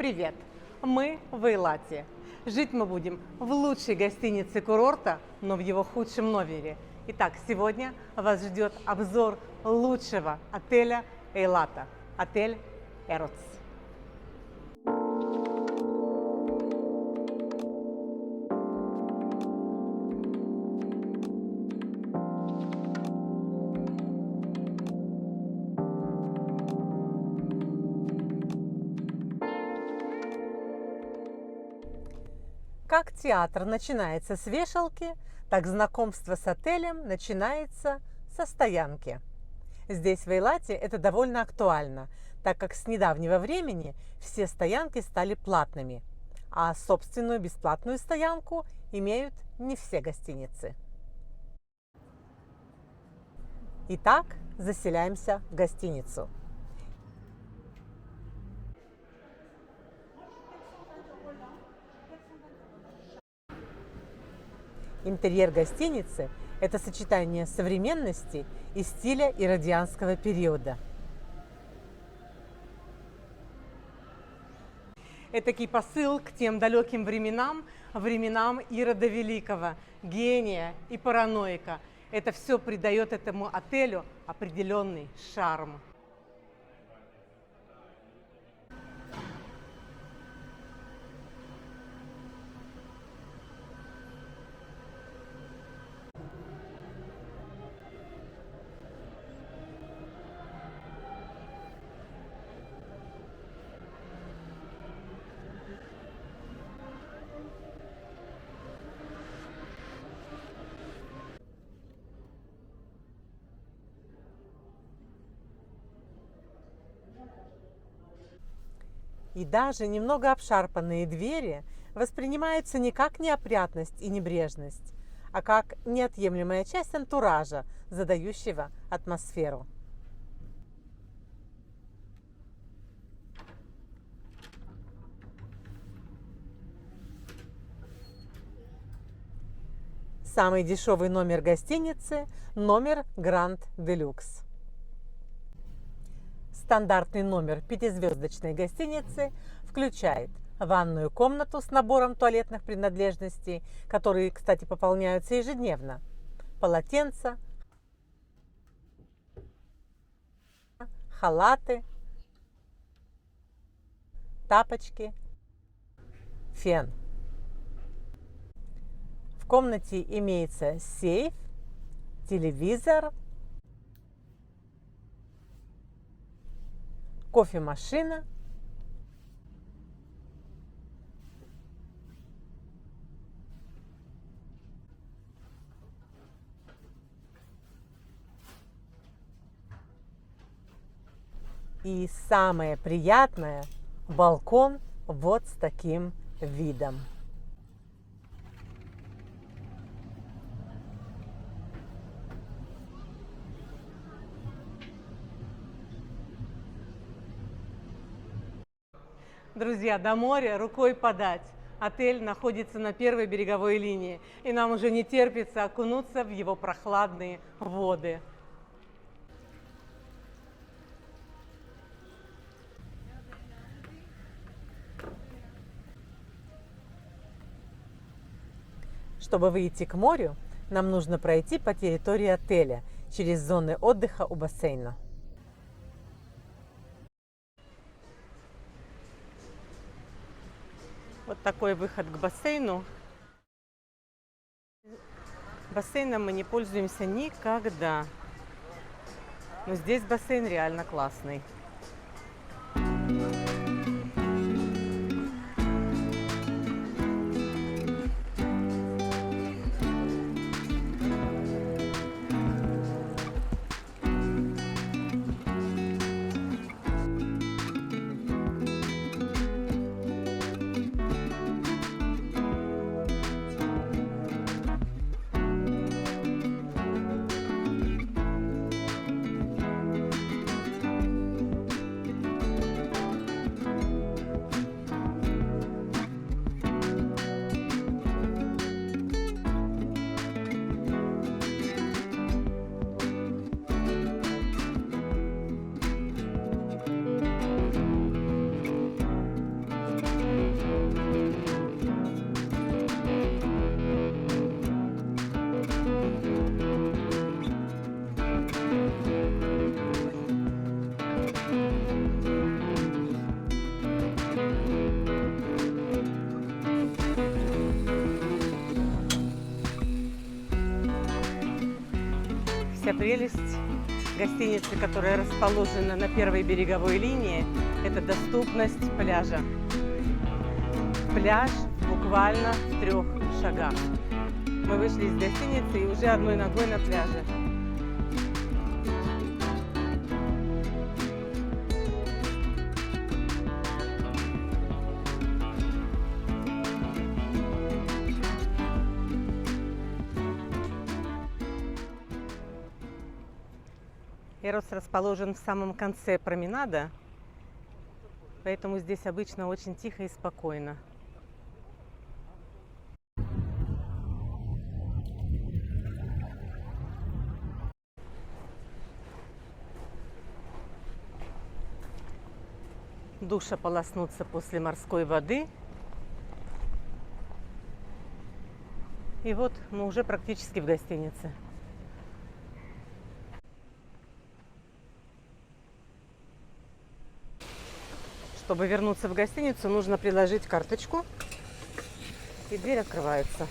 Привет! Мы в Эйлате. Жить мы будем в лучшей гостинице курорта, но в его худшем номере. Итак, сегодня вас ждет обзор лучшего отеля Эйлата. Отель Эротс. Как театр начинается с вешалки, так знакомство с отелем начинается со стоянки. Здесь, в Эйлате, это довольно актуально, так как с недавнего времени все стоянки стали платными, а собственную бесплатную стоянку имеют не все гостиницы. Итак, заселяемся в гостиницу. Интерьер гостиницы – это сочетание современности и стиля иродианского периода. Этакий посыл к тем далеким временам Ирода Великого, гения и параноика. Это все придает этому отелю определенный шарм. И даже немного обшарпанные двери воспринимаются не как неопрятность и небрежность, а как неотъемлемая часть антуража, задающего атмосферу. Самый дешевый номер гостиницы – номер Гранд Делюкс. Стандартный номер пятизвездочной гостиницы включает ванную комнату с набором туалетных принадлежностей, которые, кстати, пополняются ежедневно, полотенца, халаты, тапочки, фен. В комнате имеется сейф, телевизор, кофемашина, и самое приятное – балкон вот с таким видом. Друзья, до моря рукой подать. Отель находится на первой береговой линии, и нам уже не терпится окунуться в его прохладные воды. Чтобы выйти к морю, нам нужно пройти по территории отеля через зоны отдыха у бассейна. Вот такой выход к бассейну. Бассейном мы не пользуемся никогда. Но здесь бассейн реально классный. вся прелесть гостиницы, которая расположена на первой береговой линии, это доступность пляжа. Пляж буквально в 3 шагах. Мы вышли из гостиницы и уже одной ногой на пляже. Эрос расположен в самом конце променада, поэтому здесь обычно очень тихо и спокойно. Душ ополоснуться после морской воды. И вот мы уже практически в гостинице. Чтобы вернуться в гостиницу, нужно приложить карточку, и дверь открывается.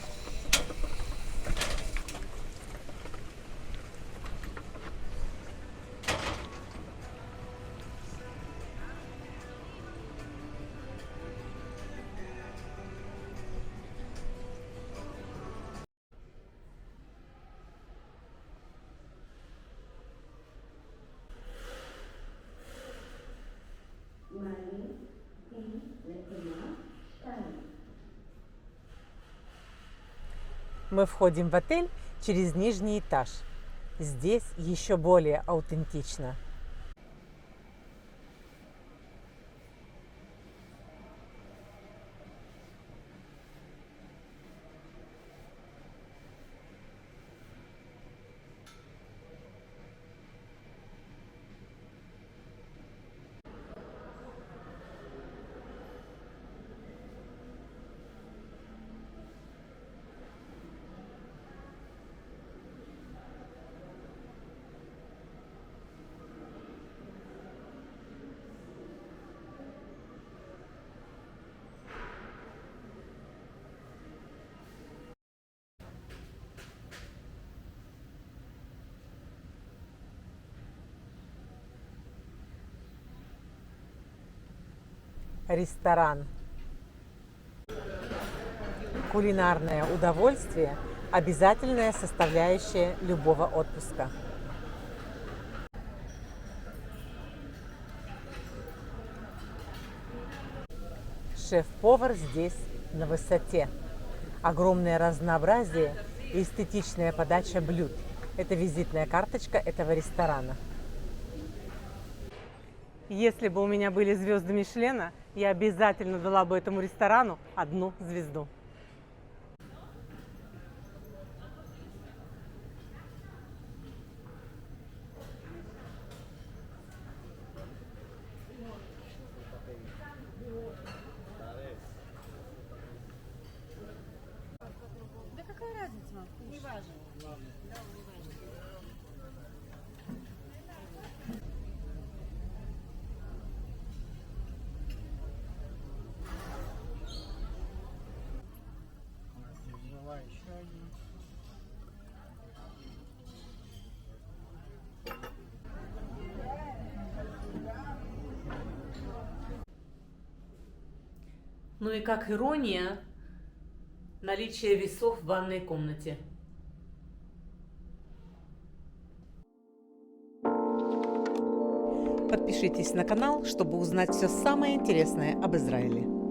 Мы входим в отель через нижний этаж. Здесь еще более аутентично. Ресторан. Кулинарное удовольствие – обязательная составляющая любого отпуска. Шеф-повар здесь на высоте. Огромное разнообразие и эстетичная подача блюд – это визитная карточка этого ресторана. Если бы у меня были звезды Мишлена, я обязательно дала бы этому ресторану 1 звезду. Да какая разница? Не важно. Ну и как ирония, наличие весов в ванной комнате. Подпишитесь на канал, чтобы узнать все самое интересное об Израиле.